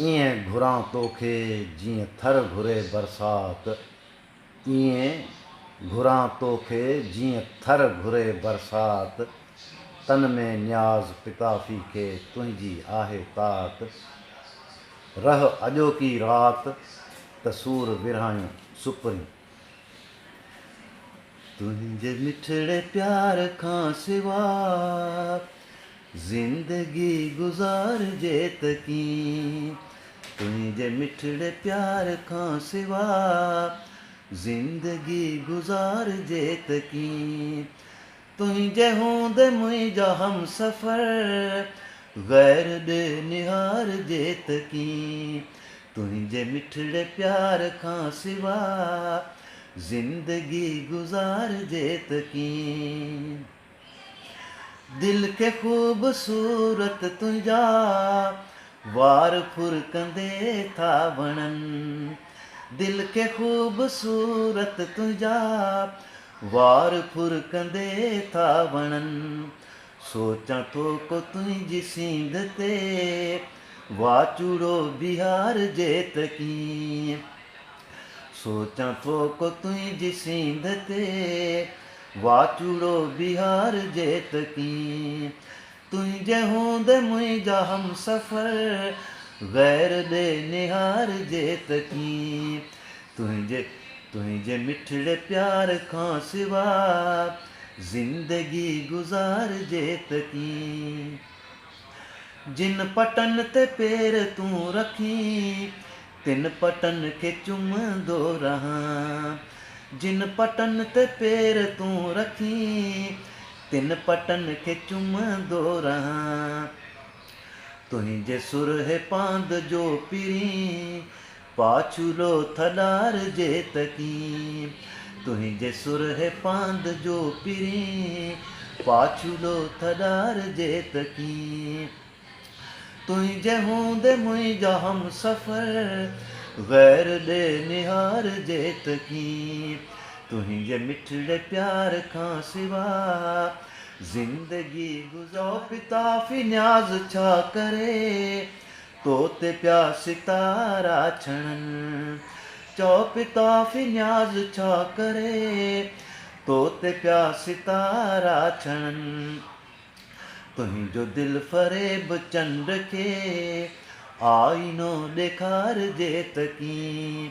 ईअं घुरां तोखे जीअं थर घुरे बरसाति, ईअं घुरां तोखे जीअं थर घुरे बरसाति। तन में न्याज़ पिताफ़ी खे तुंहिंजी आहे तात। रह अॼोकी राति त सूर विरहायूं सुपरियूं। तुंहिंजे मिठड़े प्यार खां सिवा ज़िंदगी गुज़ारिजे त कीअं। तुंहिंजे मिठड़े प्यार खां सिवा ज़िंदगी गुज़ारिजे त कीअं। तुंहिंजे हूंदे मुंहिंजा हम सफ़र गैर ॾे निहारजे त कीअं। तुंहिंजे मिठड़े प्यार खां सिवा ज़िंदगी गुज़ारिजे त कीअं। दिल खे ख़ूबसूरत तुंहिंजा वार फुरकंदे था वणनि। दिल खे ख़ूबसूरत तुंहिंजा वार फुरकंदे था वणनि। सोचां थो को तुंहिंजी सींद ते वाचूड़ो बिहारजे त कीअं। सोचां थो को तुंहिंजी सींद ते वाचूड़ो बिहारजे त कीअं। तुंहिंजे हूंदे मुंहिंजा हम सफ़र गैर ॾे निहारजे त कीअं। तुंहिंजे मिठड़े प्यार खां सिवा ज़िंदगी गुज़ारिजे त कीअं। जिन पटन ते पेर तूं रखी तिन पटन खे चुमंदो रहां। जिन पटन ते पेर तूं रखी तिन पटन खे चुमंदो रहां। तुंहिंजे सुरहे पांद जो पिरी पाछूलो थॾारजे त कीअं। तुंहिंजे सुरहे पांद जो पिरी पाछूलो थॾारजे त कीअं। तुंहिंजे हूंदे मुंहिंजा हम सफ़र गैर ॾे निहारजे त कीअं। तुंहिंजे मिठड़े प्यार खां सिवा ज़िंदगी गुज़ो पिताफ़ी न्याज़ छा करे तो ते पिया सितारा छणनि। चओ पिताफ़ी न्याज़ छा करे तो ते पिया सितारा छणनि। तुंहिंजो दिल फ़रेब चंड खे आईनो ॾेखारजे त कीअं।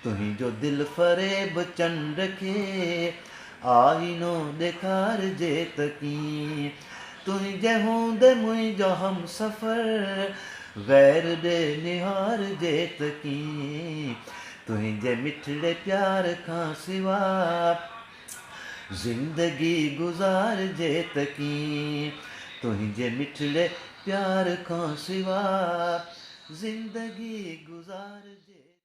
तुंहिंजो दिल फ़रेब चंड खे आईनो ॾेखारजे त कीअं। तुंहिंजे हूंदे मुंहिंजा हम सफ़र गैर ॾे निहारजे त कीअं। तुंहिंजे मिठड़े प्यार खां सिवा ज़िंदगी गुज़ारिजे त कीअं। तुंहिंजे मिठड़े प्यार खां सिवा ज़िंदगी गुज़ारिजे।